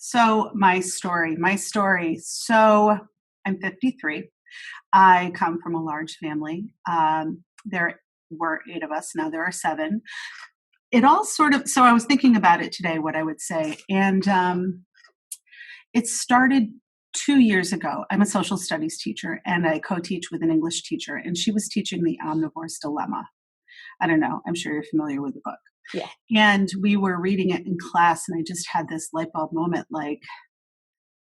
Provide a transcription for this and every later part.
So my story. So I'm 53. I come from a large family. There were eight of us. Now there are seven. It all sort of, so I was thinking about it today, what I would say. And it started 2 years ago. I'm a social studies teacher and I co-teach with an English teacher. And she was teaching the omnivore's dilemma. I don't know. I'm sure you're familiar with the book. Yeah. And we were reading it in class and I just had this light bulb moment, like,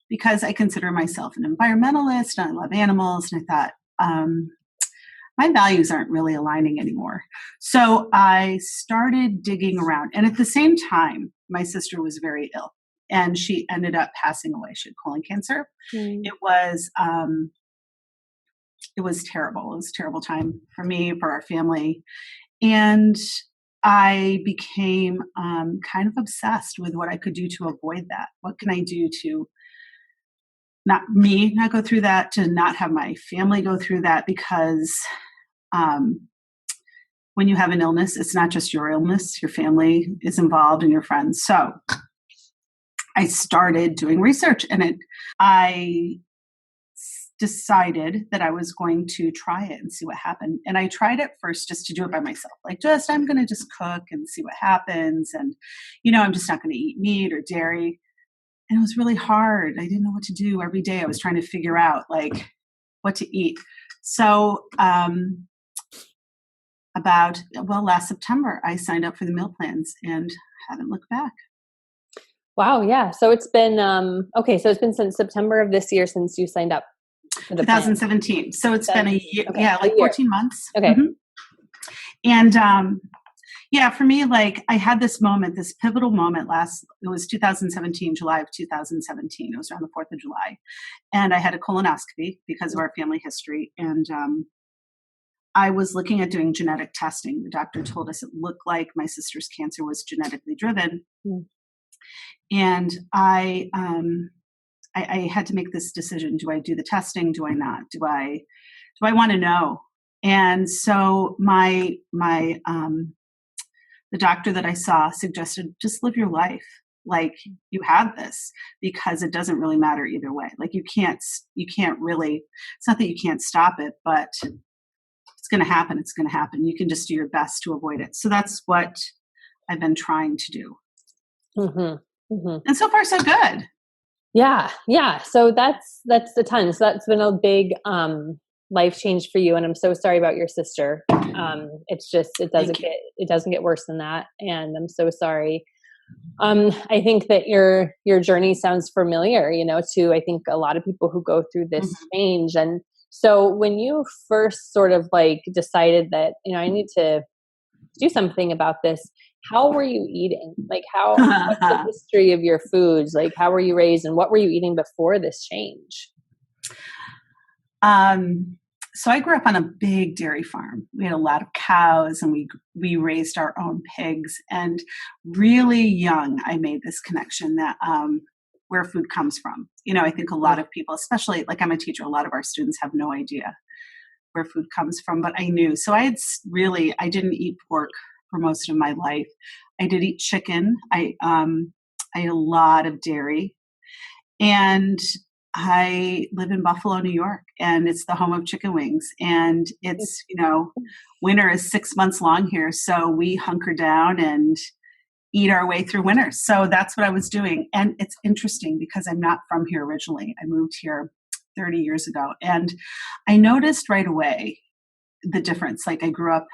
because I consider myself an environmentalist and I love animals. And I thought, my values aren't really aligning anymore. So I started digging around. And at the same time, my sister was very ill and she ended up passing away. She had colon cancer. Mm. It was terrible. It was a terrible time for me, for our family. And I became kind of obsessed with what I could do to avoid that. What can I do to not go through that, to not have my family go through that? Because when you have an illness, it's not just your illness, your family is involved and your friends. So I started doing research and I decided that I was going to try it and see what happened. And I tried it first just to do it by myself. Like I'm going to just cook and see what happens. And, I'm just not going to eat meat or dairy. And it was really hard. I didn't know what to do. Every day I was trying to figure out like what to eat. So last September, I signed up for the meal plans and haven't looked back. Wow. Yeah. So it's been, so it's been since September of this year since you signed up for the 2017. Plan. So it's been a year, like 14 months. Okay. Mm-hmm. And, for me, like I had this moment, this pivotal moment it was 2017, July of 2017. It was around the 4th of July. And I had a colonoscopy because of our family history. And I was looking at doing genetic testing. The doctor told us it looked like my sister's cancer was genetically driven. Mm. And I had to make this decision. Do I do the testing? Do I not? Do I want to know? And so the doctor that I saw suggested just live your life like you have this, because it doesn't really matter either way. Like you can't really, it's not that you can't stop it, but it's going to happen. It's going to happen. You can just do your best to avoid it. So that's what I've been trying to do. Mm-hmm. Mm-hmm. And so far so good. Yeah. Yeah. So that's a ton. So that's been a big, life change for you. And I'm so sorry about your sister. It's just, it doesn't get worse than that. And I'm so sorry. I think that your journey sounds familiar, to, I think a lot of people who go through this mm-hmm. change. And so when you first sort of like decided that, I need to do something about this, how were you eating? Like what's the history of your foods? Like how were you raised and what were you eating before this change? So I grew up on a big dairy farm. We had a lot of cows and we raised our own pigs. And really young, I made this connection that where food comes from. I think a lot of people, especially like I'm a teacher, a lot of our students have no idea where food comes from, but I knew. So I didn't eat pork for most of my life. I did eat chicken. I ate a lot of dairy. And I live in Buffalo, New York, and it's the home of chicken wings. And it's, winter is 6 months long here. So we hunker down and eat our way through winter. So that's what I was doing. And it's interesting because I'm not from here originally. I moved here 30 years ago. And I noticed right away the difference. Like I grew up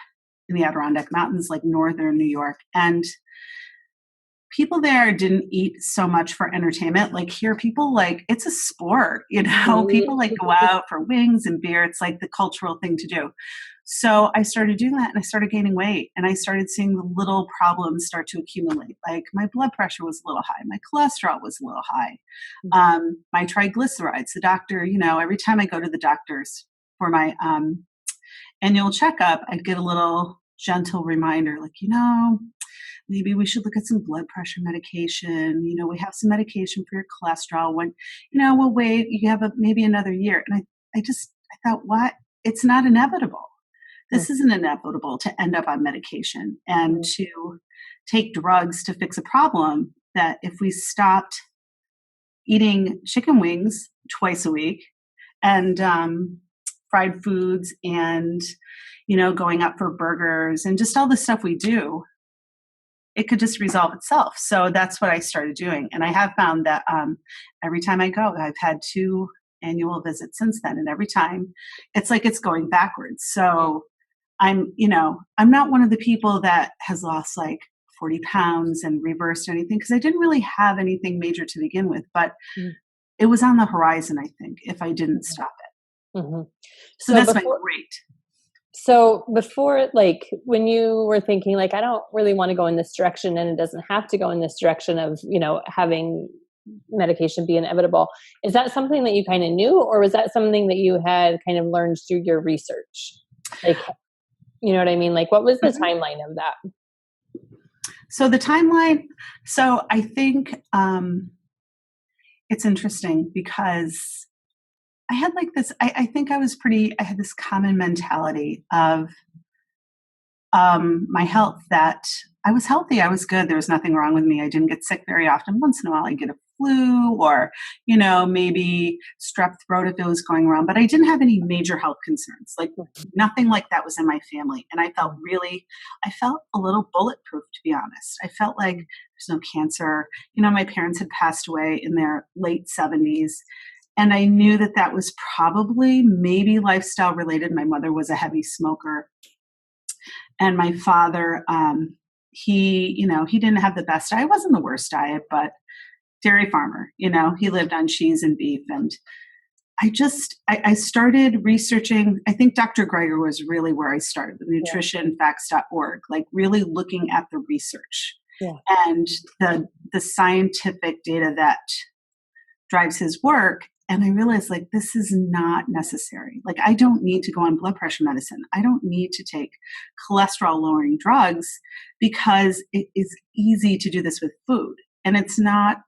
in the Adirondack Mountains, like northern New York. And people there didn't eat so much for entertainment. Like here, people like, it's a sport, people like go out for wings and beer. It's like the cultural thing to do. So I started doing that and I started gaining weight and I started seeing the little problems start to accumulate. Like my blood pressure was a little high. My cholesterol was a little high. My triglycerides, the doctor, every time I go to the doctors for my annual checkup, I'd get a little gentle reminder, like, maybe we should look at some blood pressure medication. We have some medication for your cholesterol. When, we'll wait. You have maybe another year. And I thought, what? It's not inevitable. This isn't inevitable to end up on medication and to take drugs to fix a problem that if we stopped eating chicken wings twice a week and fried foods and, going up for burgers and just all the stuff we do, it could just resolve itself. So that's what I started doing. And I have found that every time I go, I've had 2 annual visits since then. And every time it's like it's going backwards. So I'm not one of the people that has lost like 40 pounds and reversed anything because I didn't really have anything major to begin with. But it was on the horizon, I think, if I didn't stop it. Mm-hmm. So that's been great. So before, like when you were thinking like, I don't really want to go in this direction and it doesn't have to go in this direction of, having medication be inevitable. Is that something that you kind of knew, or was that something that you had kind of learned through your research? Like, you know what I mean? Like what was the timeline of that? So the timeline, I think it's interesting because I had like this, I think I had this common mentality of my health, that I was healthy, I was good, there was nothing wrong with me. I didn't get sick very often. Once in a while I get a flu or, maybe strep throat if it was going around, but I didn't have any major health concerns. Like nothing like that was in my family. And I felt a little bulletproof, to be honest. I felt like there's no cancer. My parents had passed away in their late 70s. And I knew that was probably maybe lifestyle related. My mother was a heavy smoker. And my father, he didn't have the best diet. It wasn't the worst diet, but dairy farmer, he lived on cheese and beef. And I started researching. I think Dr. Greger was really where I started, the nutritionfacts.org, like really looking at the research and the scientific data that drives his work. And I realized like, this is not necessary. Like, I don't need to go on blood pressure medicine. I don't need to take cholesterol lowering drugs because it is easy to do this with food. And it's not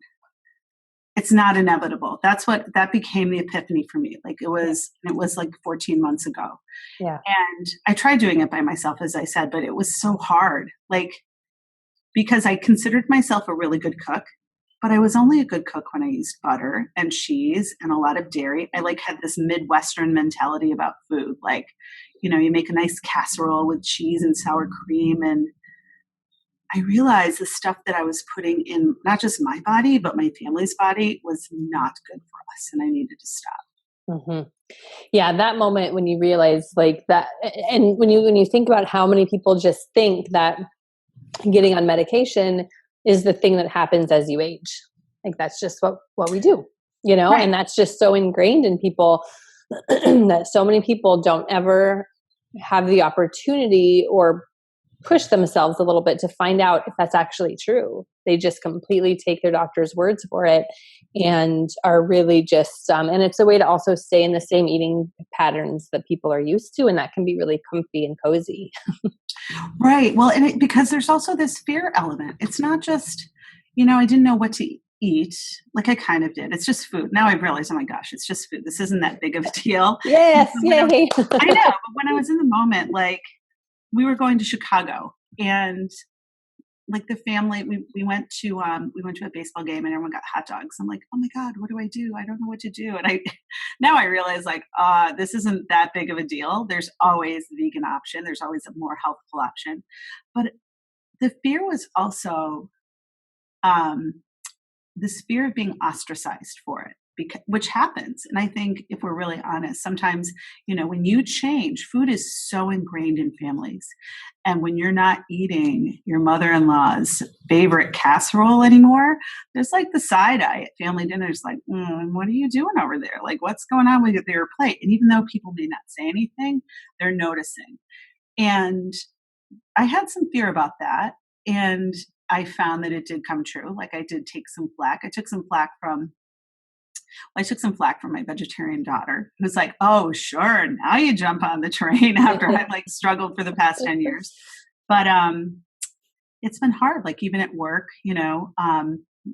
inevitable. That became the epiphany for me. Like it was like 14 months ago. Yeah. And I tried doing it by myself, as I said, but it was so hard. Like, because I considered myself a really good cook. But I was only a good cook when I used butter and cheese and a lot of dairy. I like had this Midwestern mentality about food. Like, you make a nice casserole with cheese and sour cream. And I realized the stuff that I was putting in, not just my body, but my family's body, was not good for us. And I needed to stop. Mm-hmm. Yeah. That moment when you realize like that, and when you think about how many people just think that getting on medication is the thing that happens as you age. Like that's just what we do, right. And that's just so ingrained in people that so many people don't ever have the opportunity or push themselves a little bit to find out if that's actually true. They just completely take their doctor's words for it and are really just, and it's a way to also stay in the same eating patterns that people are used to. And that can be really comfy and cozy. Right. Well, and because there's also this fear element. It's not just, I didn't know what to eat. Like I kind of did. It's just food. Now I've realized, oh my gosh, it's just food. This isn't that big of a deal. Yes. Yay. I know. But when I was in the moment, like we were going to Chicago and like the family, we went to a baseball game and everyone got hot dogs. I'm like, oh my God, what do I do? I don't know what to do. And now I realize like, this isn't that big of a deal. There's always the vegan option. There's always a more healthful option. But the fear was also this fear of being ostracized for it, which happens. And I think if we're really honest, sometimes, when you change, food is so ingrained in families. And when you're not eating your mother-in-law's favorite casserole anymore, there's like the side eye at family dinners, like, what are you doing over there? Like, what's going on with your plate? And even though people may not say anything, they're noticing. And I had some fear about that. And I found that it did come true. Like I did take some flack. I took some flack from my vegetarian daughter, who's like, oh, sure, now you jump on the train after I've like struggled for the past 10 years. But it's been hard, like even at work,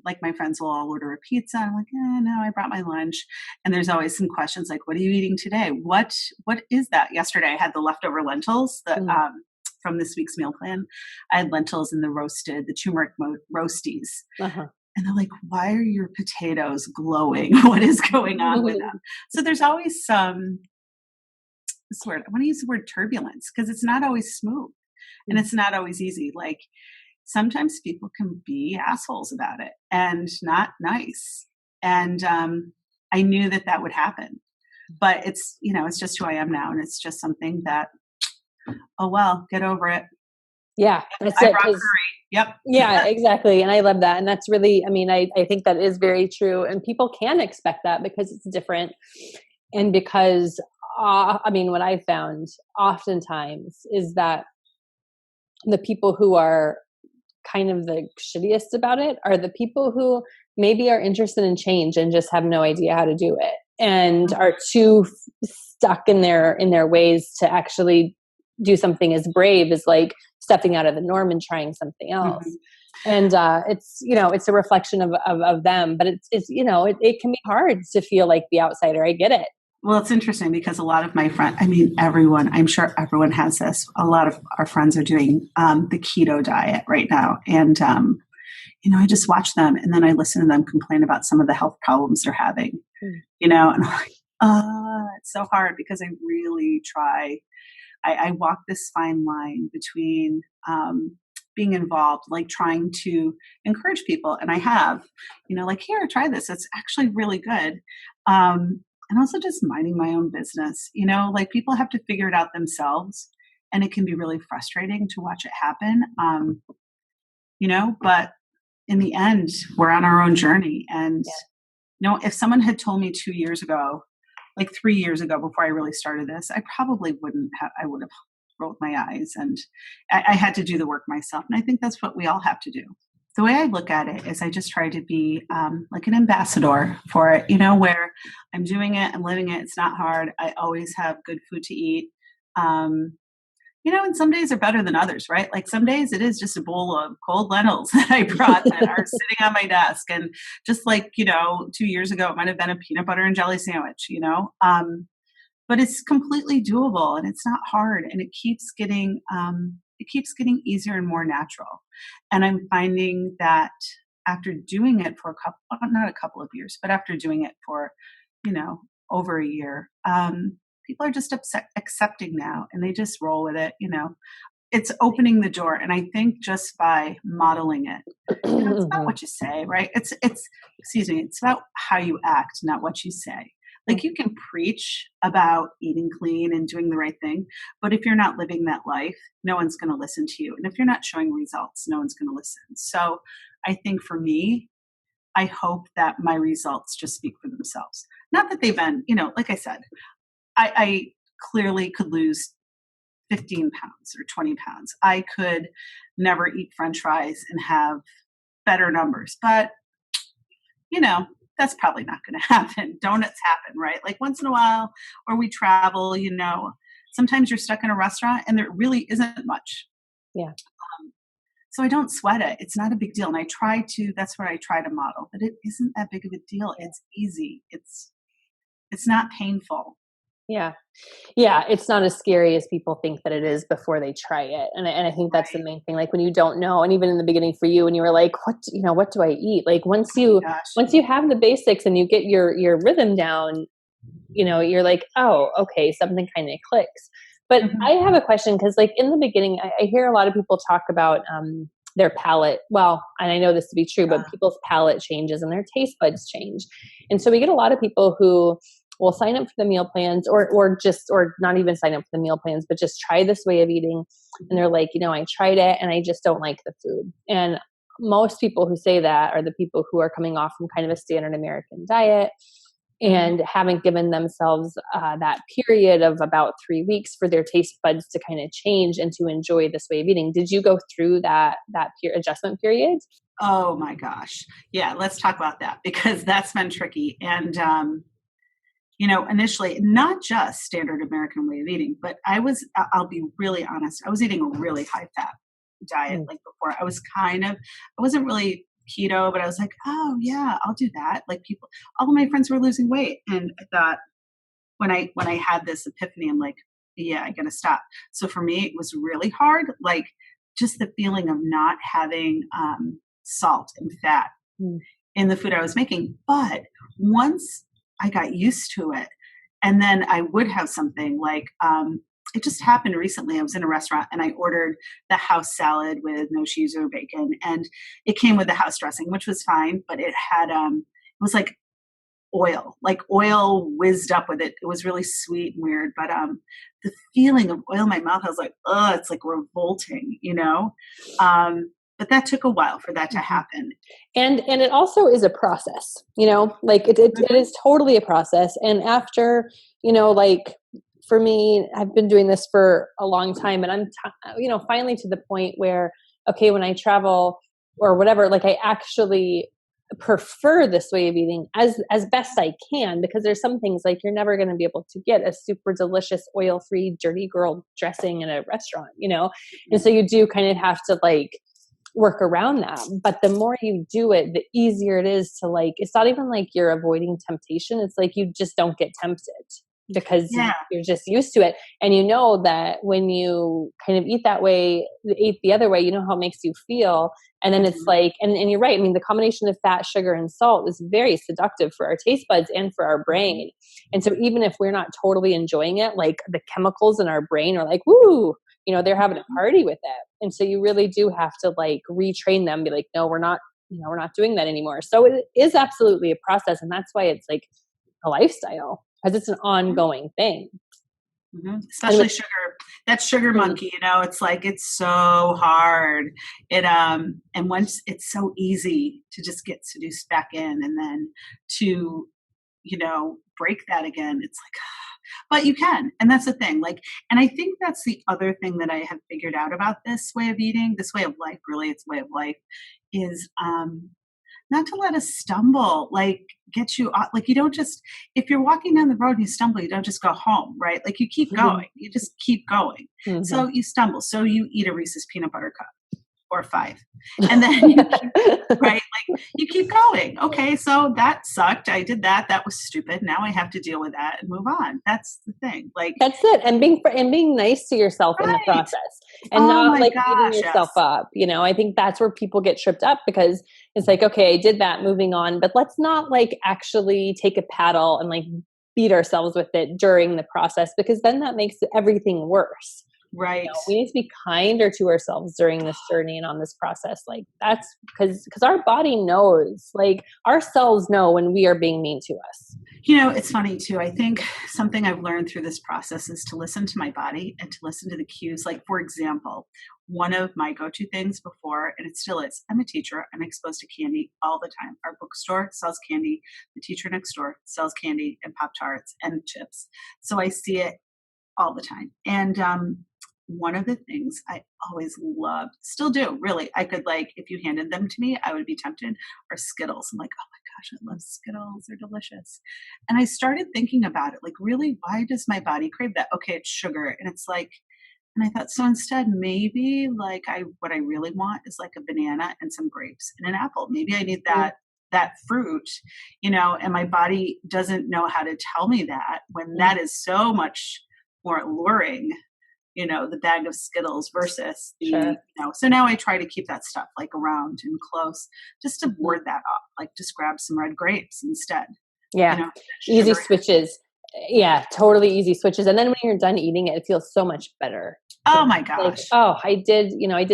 like my friends will all order a pizza. I'm like, no, I brought my lunch. And there's always some questions like, what are you eating today? What is that? Yesterday I had the leftover lentils that from this week's meal plan. I had lentils and the turmeric roasties. Uh-huh. And they're like, why are your potatoes glowing? What is going on with them? So there's always some, this word, I want to use the word turbulence, because it's not always smooth and it's not always easy. Like sometimes people can be assholes about it and not nice. And I knew that that would happen, but it's, you know, it's just who I am now. And it's just something that, oh, well, get over it. Yeah, that's I it. brought 'Cause curry. Yep. yeah, exactly. And I love that. And that's really, I mean, I think that is very true. And people can expect that because it's different. And because, I mean, what I found oftentimes is that the people who are kind of the shittiest about it are the people who maybe are interested in change and just have no idea how to do it and are too stuck in their ways to actually do something as brave as like stepping out of the norm and trying something else. Mm-hmm. And it's, you know, it's a reflection of them, but it's you know, it can be hard to feel like the outsider. I get it. Well, it's interesting because a lot of my friends, I mean, everyone, I'm sure everyone has this. A lot of our friends are doing the keto diet right now. And, you know, I just watch them and then I listen to them complain about some of the health problems they're having, you know, and I'm like, it's so hard because I really try. I walk this fine line between being involved, like trying to encourage people. And I have, you know, like, here, try this. It's actually really good. And also just minding my own business. You know, like people have to figure it out themselves. And it can be really frustrating to watch it happen. You know, but in the end, we're on our own journey. And, you know, if someone had told me 2 years ago, like 3 years ago, before I really started this, I probably wouldn't have, I would have rolled my eyes and I had to do the work myself. And I think that's what we all have to do. The way I look at it is I just try to be like an ambassador for it, you know, where I'm doing it, I'm living it. It's not hard. I always have good food to eat. You know, and some days are better than others, right? Like some days it is just a bowl of cold lentils that I brought that are sitting on my desk. And just like, you know, 2 years ago, it might have been a peanut butter and jelly sandwich, you know? But it's completely doable and it's not hard. And it keeps getting easier and more natural. And I'm finding that after doing it for not a couple of years, but after doing it for, you know, over a year, people are just accepting now and they just roll with it. You know, it's opening the door. And I think just by modeling it, you know, it's not what you say, right? Excuse me, it's about how you act, not what you say. Like you can preach about eating clean and doing the right thing, but if you're not living that life, no one's going to listen to you. And if you're not showing results, no one's going to listen. So I think for me, I hope that my results just speak for themselves. Not that they've been, you know, like I said, I clearly could lose 15 pounds or 20 pounds. I could never eat French fries and have better numbers, but you know, that's probably not going to happen. Donuts happen, right? Like once in a while, or we travel, you know, sometimes you're stuck in a restaurant and there really isn't much. Yeah. So I don't sweat it. It's not a big deal. And that's what I try to model, but it isn't that big of a deal. It's easy. It's not painful. Yeah. Yeah. It's not as scary as people think that it is before they try it. And I think that's the main thing. Like when you don't know, and even in the beginning for you, and you were like, what do I eat? Like once you have the basics and you get your rhythm down, you know, you're like, oh, okay, something kind of clicks. But I have a question. Cause like in the beginning, I hear a lot of people talk about, their palate. Well, and I know this to be true, but people's palate changes and their taste buds change. And so we get a lot of people who will sign up for the meal plans or not even sign up for the meal plans, but just try this way of eating. And they're like, you know, I tried it and I just don't like the food. And most people who say that are the people who are coming off from kind of a standard American diet and haven't given themselves that period of about 3 weeks for their taste buds to kind of change and to enjoy this way of eating. Did you go through that adjustment period? Oh my gosh. Yeah. Let's talk about that because that's been tricky. And, you know, initially, not just standard American way of eating, but I'll be really honest, I was eating a really high fat diet like before. I wasn't really keto, but I was like, oh yeah, I'll do that. Like all of my friends were losing weight. And I thought when I had this epiphany, I'm like, yeah, I gotta stop. So for me, it was really hard. Like just the feeling of not having salt and fat Mm. in the food I was making. But once I got used to it, and then I would have something like, it just happened recently. I was in a restaurant and I ordered the house salad with no cheese or bacon, and it came with the house dressing, which was fine, but it had, it was like oil whizzed up with it. It was really sweet and weird, but the feeling of oil in my mouth, I was like, oh, it's like revolting, you know? But that took a while for that to Mhm. happen. And it also is a process, you know, like it Mhm. is totally a process. And after, you know, like for me, I've been doing this for a long time, and you know, finally to the point where, okay, when I travel or whatever, like I actually prefer this way of eating as best I can, because there's some things like you're never going to be able to get a super delicious oil-free dirty girl dressing in a restaurant, you know. And so you do kind of have to like work around that. But the more you do it, the easier it is to like, it's not even like you're avoiding temptation. It's like you just don't get tempted because Yeah. you're just used to it. And you know that when you kind of eat that way, eat the other way, you know how it makes you feel. And then it's Mhm. like, and you're right. I mean, the combination of fat, sugar, and salt is very seductive for our taste buds and for our brain. And so even if we're not totally enjoying it, like the chemicals in our brain are like, woo, you know, they're having a Mhm. party with it. And so you really do have to like retrain them, be like, no, we're not, you know, we're not doing that anymore. So it is absolutely a process. And that's why it's like a lifestyle, because it's an ongoing thing. Mhm. And Especially sugar. That sugar mm, monkey, you know, it's like it's so hard. And once it's so easy to just get seduced back in, and then to, break that again, it's like, but you can. And that's the thing. Like, and I think that's the other thing that I have figured out about this way of eating, this way of life, really, it's a way of life, is not to let us stumble, like get you like you don't just, if you're walking down the road and you stumble, you don't just go home, right? Like you keep going, you just keep going. mhm. So you stumble, so you eat a Reese's peanut butter cup or five, and then you keep, right, like you keep going. Okay, so that sucked, I did that, that was stupid, now I have to deal with that and move on. That's the thing, like, That's it. And being nice to yourself in the right. process, and Oh not my like beating gosh, yourself yes. up. You know, I think that's where people get tripped up, because it's like, okay, I did that, moving on, but let's not like actually take a paddle and like beat ourselves with it during the process, because then that makes everything worse. You Right. know, we need to be kinder to ourselves during this journey and on this process. Like that's because our body knows, like our cells know when we are being mean to us. It's funny too. I think something I've learned through this process is to listen to my body and to listen to the cues. Like, for example, one of my go to things before, and it still is, I'm a teacher, I'm exposed to candy all the time. Our bookstore sells candy, the teacher next door sells candy and Pop Tarts and chips. So I see it all the time. And one of the things I always loved, still do, really, I could, like, if you handed them to me, I would be tempted, are Skittles. I'm like, oh my gosh, I love Skittles. They're delicious. And I started thinking about it, like, really, why does my body crave that? Okay, it's sugar. And it's like, and I thought, so instead, maybe like what I really want is like a banana and some grapes and an apple. Maybe I need that fruit, and my body doesn't know how to tell me that when Mhm. that is so much more alluring, the bag of Skittles versus Sure. so now I try to keep that stuff like around and close just to Mhm. ward that off, like just grab some red grapes instead, Yeah. Easy sugar. switches. Yeah, totally easy switches. And then when you're done eating it, it feels so much better. Oh my Like, gosh. oh, I did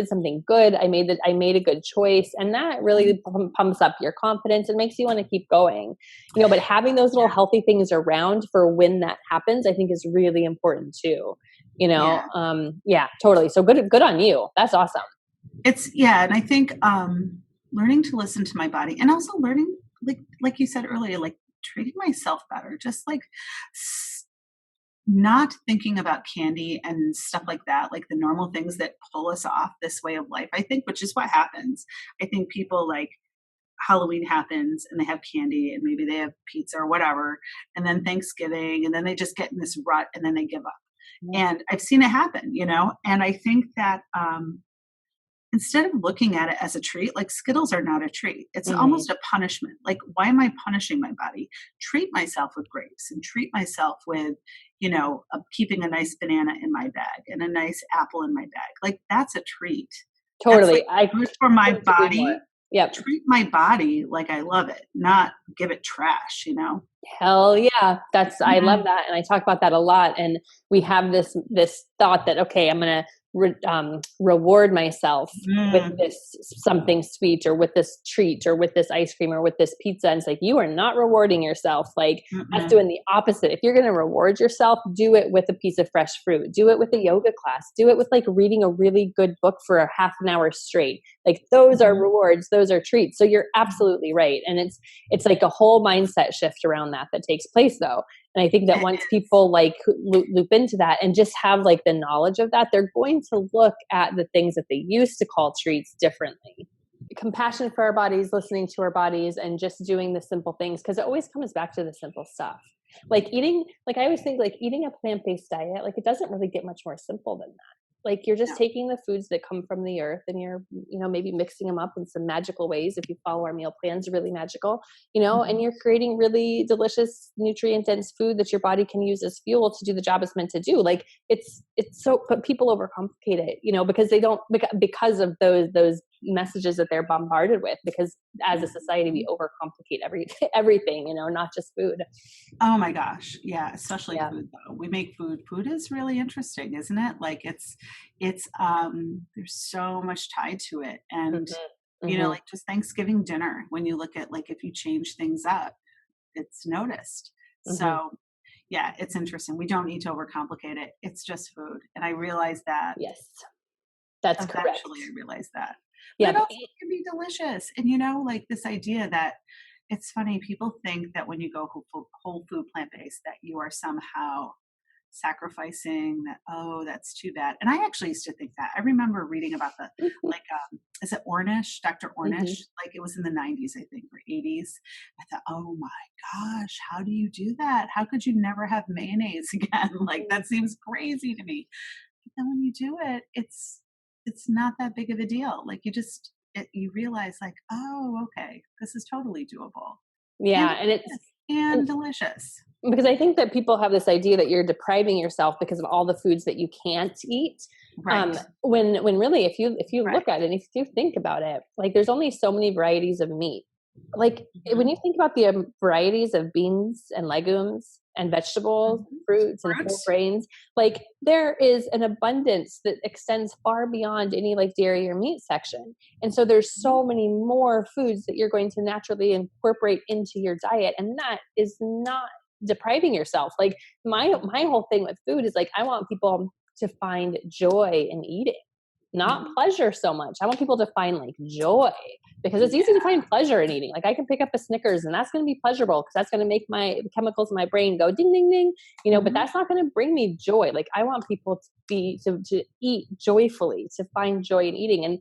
something good. I made a good choice. And that really pumps up your confidence and makes you want to keep going. You know, but having those little Yeah. healthy things around for when that happens, I think is really important too. You know, Yeah. yeah, totally. So good on you. That's awesome. It's, yeah, and I think learning to listen to my body, and also learning, like you said earlier, like treating myself better, just like s- not thinking about candy and stuff like that, like the normal things that pull us off this way of life. I think, which is what happens. I think people, like, Halloween happens and they have candy and maybe they have pizza or whatever, and then Thanksgiving, and then they just get in this rut and then they give up. Yeah. And I've seen it happen, and I think that instead of looking at it as a treat, like Skittles are not a treat. It's Mhm. almost a punishment. Like, why am I punishing my body? Treat myself with grapes and treat myself with, keeping a nice banana in my bag and a nice apple in my bag. Like, that's a treat. That's like Totally. I good for my couldn't agree more. body. Yep. treat my body like I love it, not give it trash, you know? Hell yeah. I love Mm, that. And I talk about that a lot. And we have this thought that, okay, I'm going to reward myself with mm, this something sweet or with this treat or with this ice cream or with this pizza. And it's like, you are not rewarding yourself. Like that's mm-mm. doing the opposite. If you're going to reward yourself, do it with a piece of fresh fruit, do it with a yoga class, do it with like reading a really good book for a half an hour straight. Like those are Mhm. rewards. Those are treats. So you're absolutely right. And it's like a whole mindset shift around that takes place though. And I think that It once is. people like loop into that and just have like the knowledge of that, they're going to look at the things that they used to call treats differently. Compassion for our bodies, listening to our bodies, and just doing the simple things, because it always comes back to the simple stuff. Like eating, like I always think like eating a plant-based diet, like it doesn't really get much more simple than that. Like you're No. just taking the foods that come from the earth and you're, maybe mixing them up in some magical ways. If you follow our meal plans, really magical, and Mhm. you're creating really delicious, nutrient dense food that your body can use as fuel to do the job it's meant to do. Like it's so, but people overcomplicate it, because they don't, because of those messages that they're bombarded with, because as a society, we overcomplicate everything, not just food. Oh my gosh. Yeah, especially Yeah. food though. We make food. Food is really interesting, isn't it? Like it's there's so much tied to it. And Mm-hmm. like Mm-hmm. just Thanksgiving dinner, when you look at like if you change things up, it's noticed. Mm-hmm. So yeah, it's interesting. We don't need to overcomplicate it. It's just food. And I realized that Yes, that's eventually I correct. realized that. But Yeah, it but also can be delicious. And like this idea that it's funny, people think that when you go whole food plant based, that you are somehow sacrificing that, oh, that's too bad. And I actually used to think that. I remember reading about the like is it Ornish, Dr. mm-hmm. Ornish? Like it was in the 90s, I think, or 80s. I thought, oh my gosh, how do you do that? How could you never have mayonnaise again? Like that seems crazy to me. But then when you do it, it's not that big of a deal. Like you realize like, oh, okay, this is totally doable and Yeah, and and delicious. because I think that people have this idea that you're depriving yourself because of all the foods that you can't eat. Right. When really, if you Right. look at it, and if you think about it, like there's only so many varieties of meat. Like when Mhm. you think about the varieties of beans and legumes and vegetables, Mhm. fruits and whole Fruits. grains, like there is an abundance that extends far beyond any like dairy or meat section. And so there's Mhm. so many more foods that you're going to naturally incorporate into your diet, and that is not depriving yourself. Like my whole thing with food is like I want people to find joy in eating, not Mhm. pleasure so much. I want people to find like joy, because it's easy to Yeah. find pleasure in eating. Like I can pick up a Snickers and that's going to be pleasurable because that's going to make my chemicals in my brain go ding ding ding, but Mhm. that's not going to bring me joy. Like I want people to eat joyfully, to find joy in eating.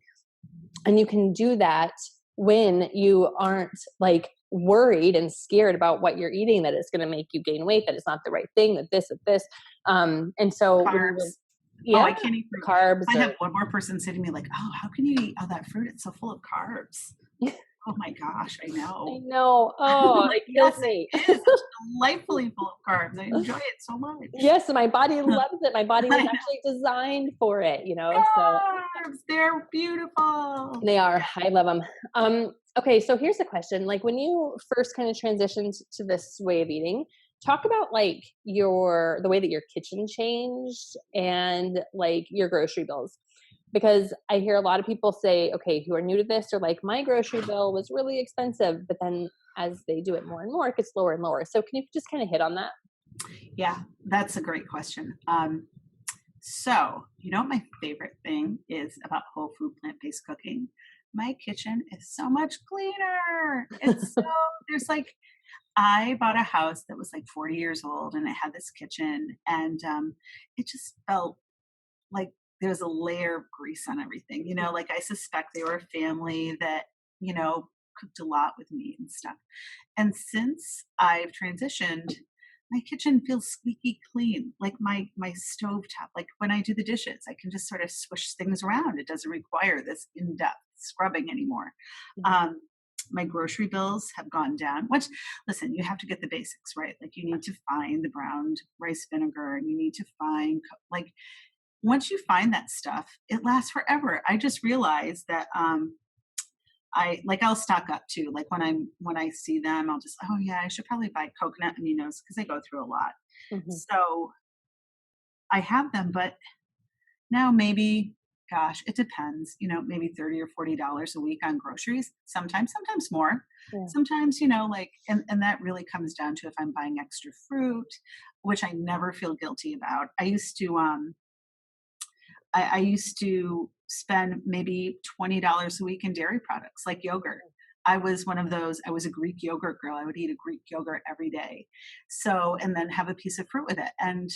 And you can do that when you aren't like worried and scared about what you're eating, that it's going to make you gain weight, that it's not the right thing, that this. And so when you Carbs. Oh, yeah, I can't eat fruit. carbs I or have one more person say to me like, "Oh, how can you eat all that fruit? It's so full of carbs." Oh my gosh, I I know. know. I'm Oh, like, it kills yes, me. it is. It's delightfully full of carbs. I enjoy it so much. Yes, my body loves it. My body was I know. actually designed for it. So Carbs, they're beautiful. they are. I love them. Okay, so here's the question. Like when you first kind of transitioned to this way of eating, talk about like the way that your kitchen changed and like your grocery bills. Because I hear a lot of people say, okay, who are new to this, or like my grocery bill was really expensive, but then as they do it more and more, it gets lower and lower. So can you just kind of hit on that? Yeah, that's a great question. So, what my favorite thing is about whole food plant based cooking? My kitchen is so much cleaner. There's like, I bought a house that was like 40 years old and it had this kitchen, and it just felt like there's a layer of grease on everything. Like I suspect they were a family that, cooked a lot with meat and stuff. And since I've transitioned, my kitchen feels squeaky clean. Like my stove top. Like when I do the dishes, I can just sort of swish things around. It doesn't require this in-depth scrubbing anymore. Mhm. Um, my grocery bills have gone down. Which, listen, you have to get the basics right. Like you need to find the browned rice vinegar, and you need to find like once you find that stuff, it lasts forever. I just realized that I'll stock up too. Like when I see them, I'll just, oh yeah, I should probably buy coconut aminos because they go through a lot. Hmm. So I have them, but now maybe, gosh, it depends, maybe 30 or $40 a week on groceries. Sometimes more. Yeah. Sometimes, like, and that really comes down to if I'm buying extra fruit, which I never feel guilty about. I used to spend maybe $20 a week in dairy products like yogurt. I was one of those, I was a Greek yogurt girl. I would eat a Greek yogurt every day. So, and then have a piece of fruit with it. And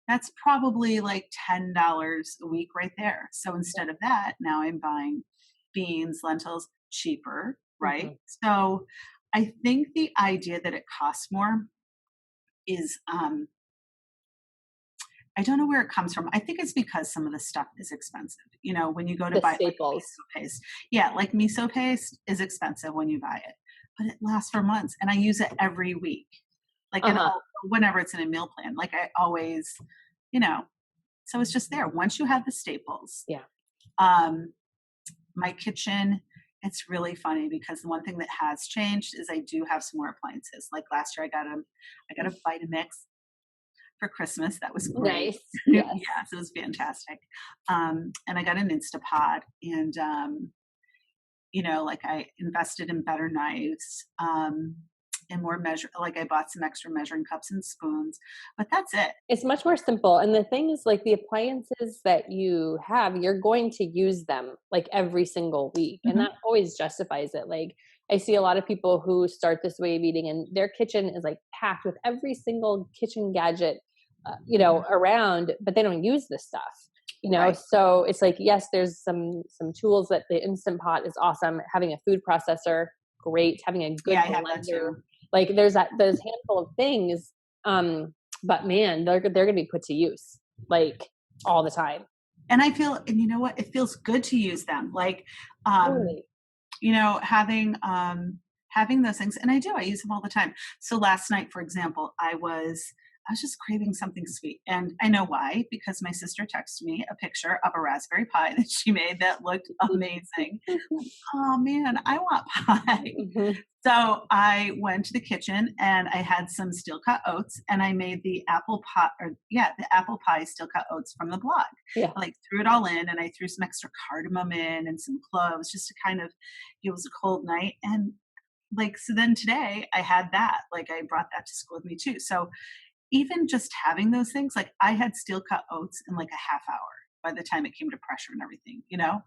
that's probably like $10 a week right there. So instead of that, now I'm buying beans, lentils, cheaper, right? Hmm. So I think the idea that it costs more is I don't know where it comes from. I think it's because some of the stuff is expensive. When you go to The buy like staples. miso paste, yeah, like miso paste is expensive when you buy it, but it lasts for months, and I use it every week. Like, and Uh-huh. whenever it's in a meal plan, like I always, you know, so it's just there. Once you have the staples, Yeah. um, my kitchen, it's really funny because the one thing that has changed is I do have some more appliances. Like last year, I got a Vitamix for Christmas. That was great. Nice. Yes. Yes, it was fantastic. And I got an Instapot, and like I invested in better knives, and more measure. Like I bought some extra measuring cups and spoons, but that's it. It's much more simple. And the thing is, like, the appliances that you have, you're going to use them like every single week. And Mhm. that always justifies it. Like, I see a lot of people who start this way of eating, and their kitchen is like packed with every single kitchen gadget, around, but they don't use this stuff. Right. So it's like, yes, there's some tools that the Instant Pot is awesome. Having a food processor, great. Having a good Yeah, I have that blender, too. like those handful of things. But man, they're going to be put to use like all the time. And I feel, and you know what? It feels good to use them. Like, um, Totally. having those things, and I use them all the time. So last night, for example, I was just craving something sweet, and I know why, because my sister texted me a picture of a raspberry pie that she made that looked amazing. Oh man, I want pie. Mhm. So I went to the kitchen and I had some steel cut oats, and I made the apple pie, or yeah, the apple pie steel cut oats from the blog. Yeah. I like threw it all in, and I threw some extra cardamom in and some cloves just to kind of, it was a cold night. And like, so then today I had that, like I brought that to school with me too. So even just having those things, like I had steel cut oats in like a half hour by the time it came to pressure and everything. Yeah.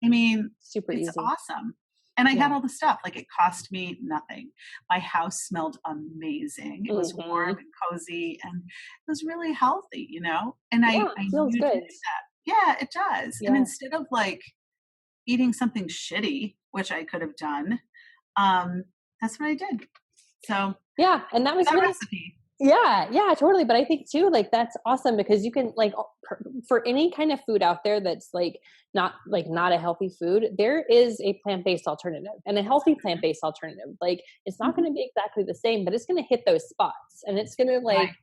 I mean, Super it's easy. awesome. And I had Yeah. all the stuff, like it cost me nothing. My house smelled amazing. It was warm Hmm. and cozy, and it was really healthy. And Yeah. I Feels usually good. do that. Yeah, it does. And Yeah. instead of like eating something shitty, which I could have done, um, that's what I did. So Yeah. And that was that really, recipe. yeah, totally. But I think too, like, that's awesome because you can, like, for any kind of food out there that's not a healthy food, there is a plant-based alternative, and a healthy plant-based alternative. Like, it's not Mhm. going to be exactly the same, but it's going to hit those spots, and Right.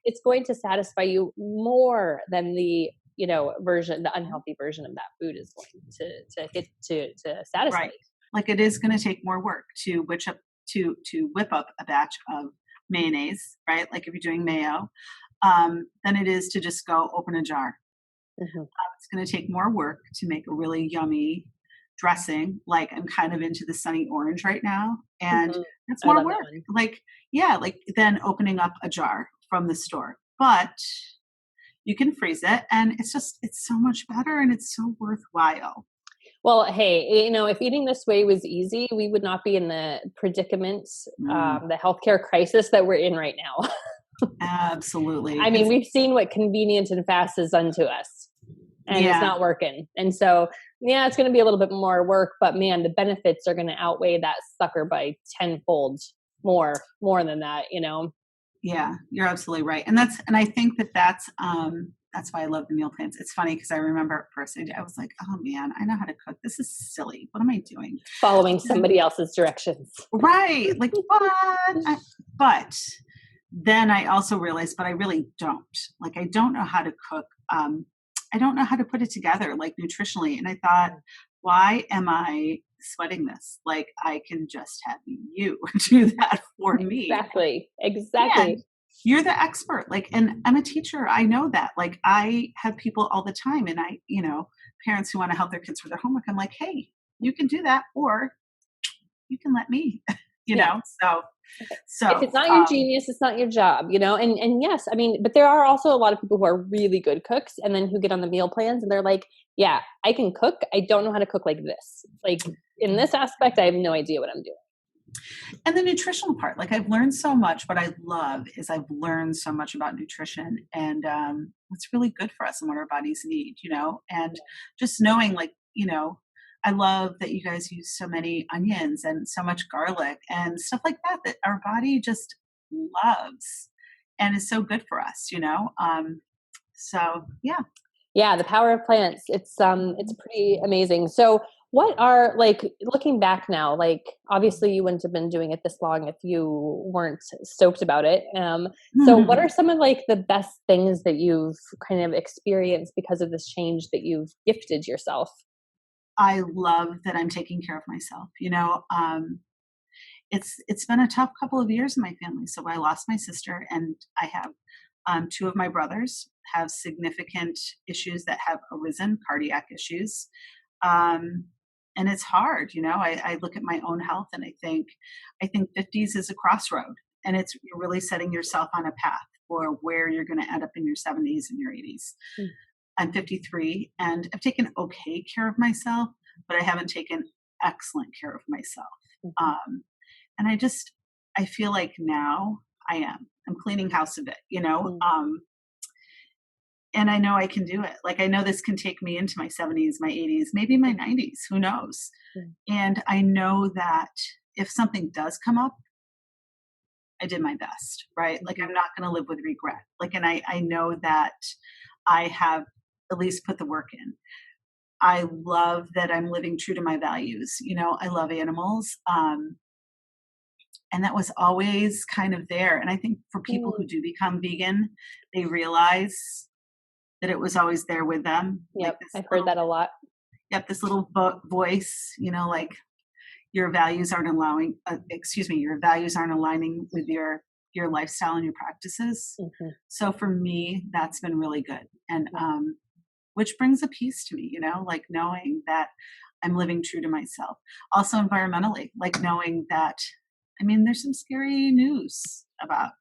it's going to satisfy you more than the unhealthy version of that food is going to hit to satisfy Right. Like it is going to take more work to whip up a batch of mayonnaise, right? Like if you're doing mayo, than it is to just go open a jar. you. Hmm. It's going to take more work to make a really yummy dressing. Like I'm kind of into the sunny orange right now, and Hmm. that's I more love that work. one. Like yeah, like than opening up a jar from the store, but you can freeze it, and it's so much better, and it's so worthwhile. Well, hey, if eating this way was easy, we would not be in the predicament, Mm, the healthcare crisis that we're in right now. absolutely, I mean, we've seen what convenient and fast has done to us, and it's yeah. not working. And so, yeah, it's going to be a little bit more work, but man, the benefits are going to outweigh that sucker by tenfold more than that. Yeah, you're absolutely right. And I think that's why I love the meal plans. It's funny because I remember at first I was like, oh man, I know how to cook. This is silly. What am I doing? Following And- somebody else's directions. right. Like what? But then I also realized, but I really don't. Like I don't know how to cook. I don't know how to put it together like nutritionally. And I thought, why am I sweating this. Like, I can just have you do that for me. Exactly. And Exactly. you're the expert. Like, and I'm a teacher. I know that. Like, I have people all the time, and parents who want to help their kids with their homework. I'm like, hey, you can do that, or you can let me, you Yeah. know? So, If it's so, not your genius, it's not your job, and yes, I mean, but there are also a lot of people who are really good cooks and then who get on the meal plans and they're like, yeah, I can cook. I don't know how to cook like this. Like in this aspect, I have no idea what I'm doing. and the nutritional part, like I've learned so much. What I love is I've learned so much about nutrition and what's really good for us and what our bodies need, and just knowing, like, I love that you guys use so many onions and so much garlic and stuff like that, that our body just loves and is so good for us, so yeah. Yeah, the power of plants. It's pretty amazing. So what are, like, looking back now, like obviously you wouldn't have been doing it this long if you weren't stoked about it. So what are some of like the best things that you've kind of experienced because of this change that you've gifted yourself? I love that I'm taking care of myself. It's been a tough couple of years in my family. So I lost my sister, and I have two of my brothers have significant issues that have arisen, cardiac issues. Um, and it's hard, I look at my own health and I think 50s is a crossroad, and you're really setting yourself on a path for where you're going to end up in your 70s and your 80s. Mm. I'm 53 and I've taken okay care of myself, but I haven't taken excellent care of myself. Mhm. And I feel like now I'm cleaning house a bit, Mm. and I know I can do it. Like, I know this can take me into my 70s, my 80s, maybe my 90s, who knows? Mm. And I know that if something does come up, I did my best, right? Like, Mhm. I'm not going to live with regret. Like, and I know that I have at least put the work in. I love that I'm living true to my values. I love animals. And that was always kind of there. And I think for people who Mm. do become vegan, they realize that it was always there with them. Like Yep, this I've heard little, that a lot. yep, this little voice, like your values aren't your values aren't aligning with your lifestyle and your practices. Mhm. So for me, that's been really good. And Yeah. which brings a peace to me, like knowing that I'm living true to myself. Also environmentally, like knowing that, I mean, there's some scary news about,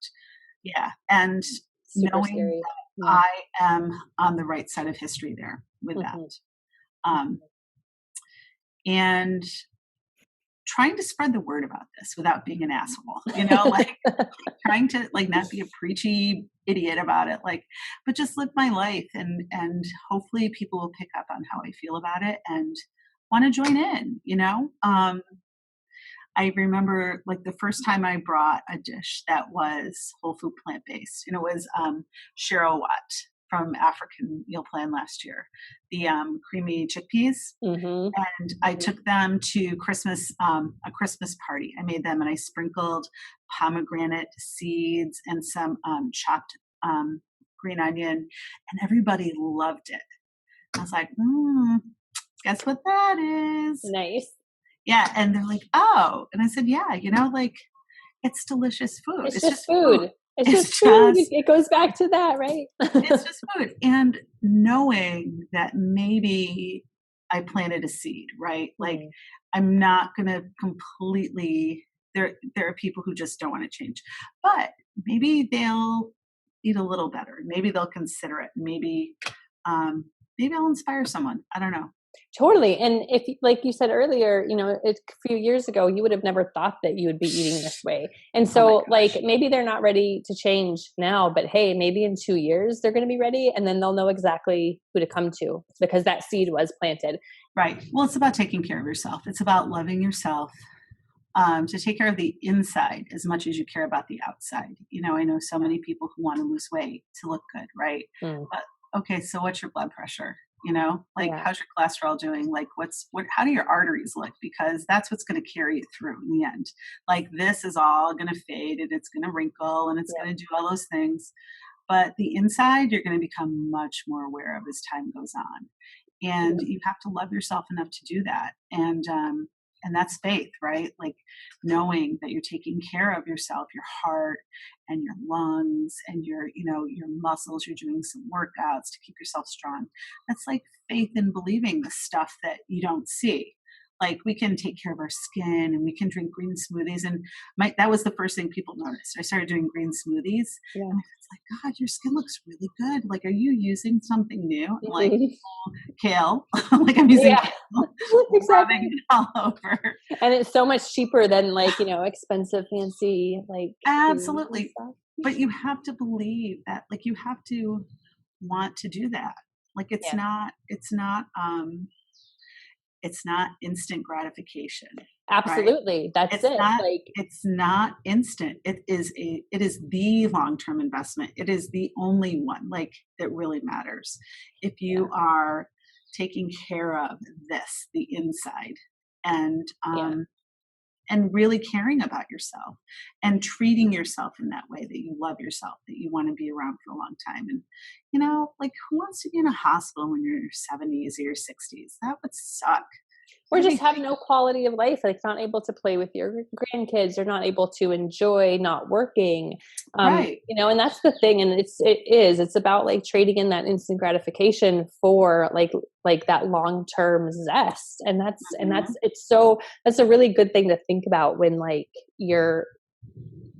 yeah, and Super knowing scary. that Yeah. I am on the right side of history there with that. Mhm. Um, and trying to spread the word about this without being an asshole, like trying to like not be a preachy idiot about it, like, but just live my life, and hopefully people will pick up on how I feel about it and want to join in. I remember like the first time I brought a dish that was whole food plant based, and it was Shiro Wat from African Meal Plan last year, the creamy chickpeas. Mhm. And I took them to a Christmas party. I made them and I sprinkled pomegranate seeds and some chopped green onion, and everybody loved it. I was like, guess what that is? Nice. Yeah. And they're like, oh. And I said, yeah, like, it's delicious food. It's It's just just food. food. It's just It's food. just It goes back to that, right? it's just food. And knowing that maybe I planted a seed, right? Like, Mhm. I'm not gonna completely, there are people who just don't want to change. But maybe they'll eat a little better. Maybe they'll consider it. Maybe I'll inspire someone. I don't know. Totally. And if, like you said earlier, a few years ago, you would have never thought that you would be eating this way. And Oh my so, like, gosh. maybe they're not ready to change now, but hey, maybe in 2 years they're going to be ready, and then they'll know exactly who to come to because that seed was planted. Right. Well, it's about taking care of yourself. It's about loving yourself, to take care of the inside as much as you care about the outside. I know so many people who want to lose weight to look good, right? Mm. But okay, so what's your blood pressure? Like, Yeah. how's your cholesterol doing? Like, how do your arteries look? Because that's what's going to carry it through in the end. Like, this is all going to fade and it's going to wrinkle and it's Yep. going to do all those things. But the inside, you're going to become much more aware of as time goes on. And Yep. you have to love yourself enough to do that. And And that's faith, right? Like knowing that you're taking care of yourself, your heart and your lungs and your muscles, you're doing some workouts to keep yourself strong. That's like faith in believing the stuff that you don't see. Like we can take care of our skin and we can drink green smoothies. And that was the first thing people noticed. I started doing green smoothies. Yeah. And it's like, God, your skin looks really good. Like, are you using something new? I'm like, Mhm. kale. Like I'm using Yeah, kale, exactly. rubbing it all over. And it's so much cheaper than like, expensive fancy like creams and Absolutely. stuff. But you have to believe that, like you have to want to do that. Like Yeah, it's not instant gratification, right? absolutely. That's It's it. not Like, it's not instant. It is the long-term investment. It is the only one like that really matters. If yeah, you are taking care of the inside, and yeah. really caring about yourself and treating yourself in that way that you love yourself, that you want to be around for a long time. And like who wants to be in a hospital when you're in your 70s or your 60s? That would suck. Or That'd just be have no quality of life, like not able to play with your grandkids, or not able to enjoy not working. right. And that's the thing. And it's about like trading in that instant gratification for like that long-term zest. And Mhm. that's a really good thing to think about when like you're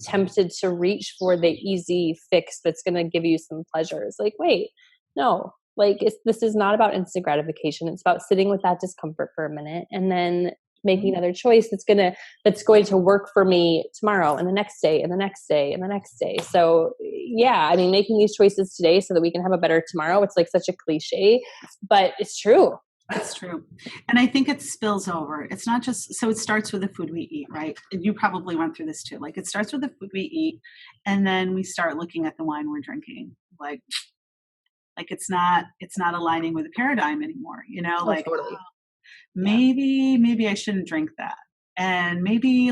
tempted to reach for the easy fix that's going to give you some pleasure. It's like, wait, no, like this is not about instant gratification. It's about sitting with that discomfort for a minute and then making another choice that's going to work for me tomorrow and the next day and the next day and the next day. So yeah, I mean, making these choices today so that we can have a better tomorrow. It's like such a cliche, but it's true. It's true. And I think it spills over. It's not just, so it starts with the food we eat, right? And you probably went through this too. Like it starts with the food we eat, and then we start looking at the wine we're drinking. Like it's not aligning with the paradigm anymore, Oh, like totally. Yeah. maybe I shouldn't drink that. And maybe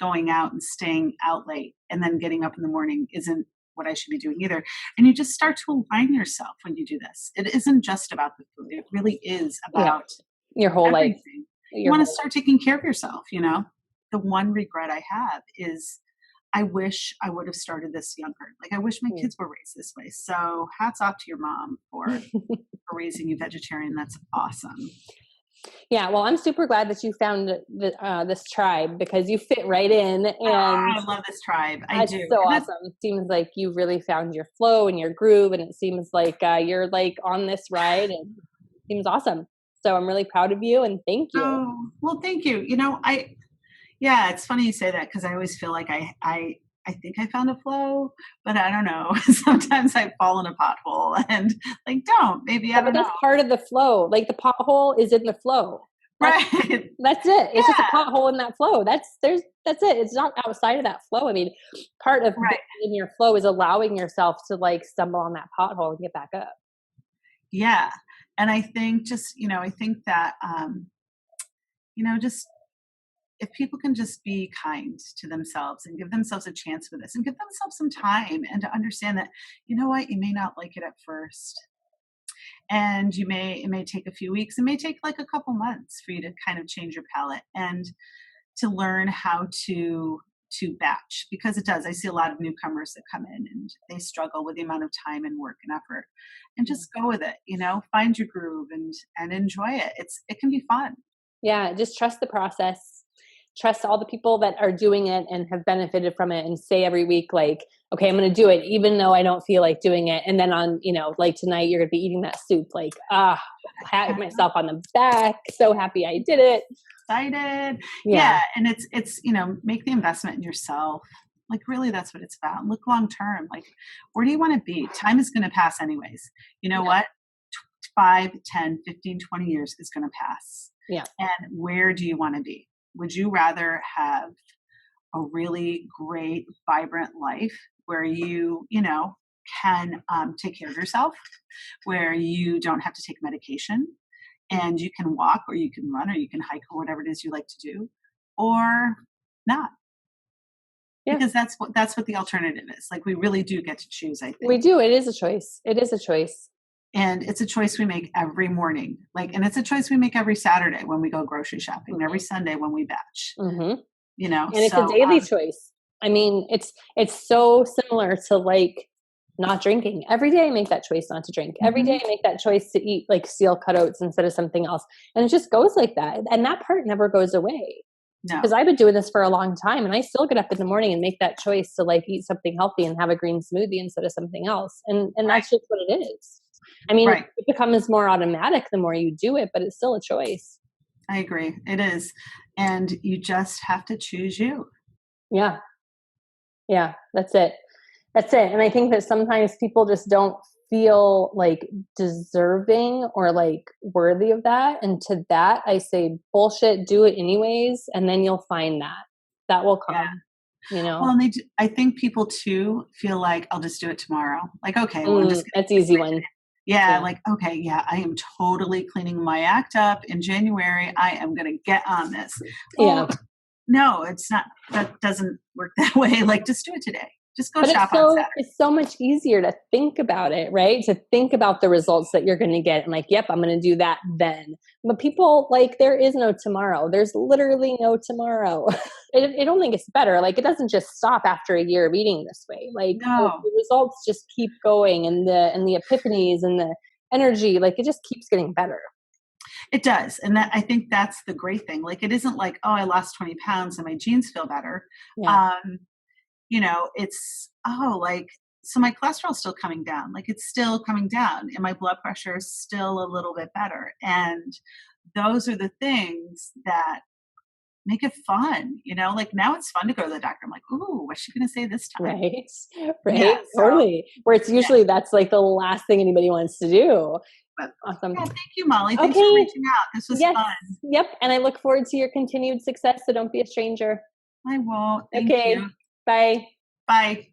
going out and staying out late and then getting up in the morning isn't what I should be doing either. And you just start to align yourself when you do this. It isn't just about the food. It really is Yeah. about Your whole life. everything. You Your want to whole start taking care of yourself. The one regret I have is I wish I would have started this younger. Like I wish my life. kids were raised this way. So hats off to your mom for raising you vegetarian. That's awesome. Yeah, well, I'm super glad that you found this tribe because you fit right in, and I love this tribe. I that's do. so And that's awesome. It seems like you really found your flow and your groove, and it seems like you're like on this ride, and it seems awesome. So I'm really proud of you, and thank you. oh well, thank you. Yeah, it's funny you say that because I always feel like I think I found a flow, but I don't know. Sometimes I fall in a pothole and like don't. Maybe I Yeah, but don't know. that's part of the flow. Like the pothole is in the flow. That's Right. that's it. It's just a Yeah. pothole in that flow. That's it. It's not outside of that flow. I mean, part of being Right. in your flow is allowing yourself to like stumble on that pothole and get back up. Yeah. And I think I think that just if people can just be kind to themselves and give themselves a chance with this and give themselves some time and to understand that, you may not like it at first. And it may take a few weeks. It may take like a couple months for you to kind of change your palate and to learn how to batch, because it does. I see a lot of newcomers that come in and they struggle with the amount of time and work and effort, and just go with it, find your groove and enjoy it. It can be fun. Yeah, just trust the process. Trust all the people that are doing it and have benefited from it, and say every week, like, okay, I'm going to do it, even though I don't feel like doing it. And then like tonight, you're going to be eating that soup, like, pat myself on the back. So happy I did it. Excited. Yeah. Yeah. And it's, make the investment in yourself. Like really that's what it's about. Look long term. Like where do you want to be? Time is going to pass anyways. You know Yeah. what? 5, 10, 15, 20 years is going to pass. Yeah. And where do you want to be? Would you rather have a really great, vibrant life where you can take care of yourself, where you don't have to take medication, and you can walk or you can run or you can hike or whatever it is you like to do, or not? Yeah. Because that's what the alternative is. Like we really do get to choose, I We think. do. It is a choice. It is a choice. And it's a choice we make every morning. Like, and it's a choice we make every Saturday when we go grocery shopping, Mm-hmm. every Sunday when we batch, Mm-hmm. you know? And it's a So, daily choice. I mean, it's so similar to like not drinking. Every day I make that choice not to drink. Every day mhm, I make that choice to eat like steel cutouts instead of something else. And it just goes like that. And that part never goes away. Because no, I've been doing this for a long time and I still get up in the morning and make that choice to like eat something healthy and have a green smoothie instead of something else. And right, that's just what it is. I mean, right. it becomes more automatic the more you do it, but it's still a choice. I agree. It is. And you just have to choose you. Yeah. Yeah. That's it. That's it. And I think that sometimes people just don't feel like deserving or like worthy of that. And to that, I say, bullshit, do it anyways. And then you'll find that. That will Yeah. come, you Well, know? and I think people too feel like I'll just do it tomorrow. Like, okay, well, I'm just going to That's fix easy my one. yeah, Yeah. like, okay, yeah, I am totally cleaning my act up in January. I am going to get on this. Yeah. Well, no, it's not. That doesn't work that way. Like, just do it today. Just go But shop on Saturday. it's so much easier to think about it, right? To think about the results that you're going to get and like, yep, I'm going to do that then. But people like there is no tomorrow. There's literally no tomorrow. It only gets better. Like it doesn't just stop after a year of eating this way. Like No, the results just keep going and the epiphanies and the energy, like it just keeps getting better. it does. And that I think that's the great thing. Like, it isn't like, oh, I lost 20 pounds and my jeans feel better. Yeah. Um, it's, oh, like, so my cholesterol's still coming down. Like, it's still coming down and my blood pressure is still a little bit better. And those are the things that make it fun, like now it's fun to go to the doctor. I'm like, ooh, what's she going to say this time? Right. Yeah. Right. So, Totally. Where it's yeah. usually that's like the last thing anybody wants to do. But Awesome. yeah, thank you, Molly. Thanks for Okay. reaching out. This was Yes. fun. Yep. And I look forward to your continued success. So don't be a stranger. I won't. Thank Okay. you. Bye. Bye.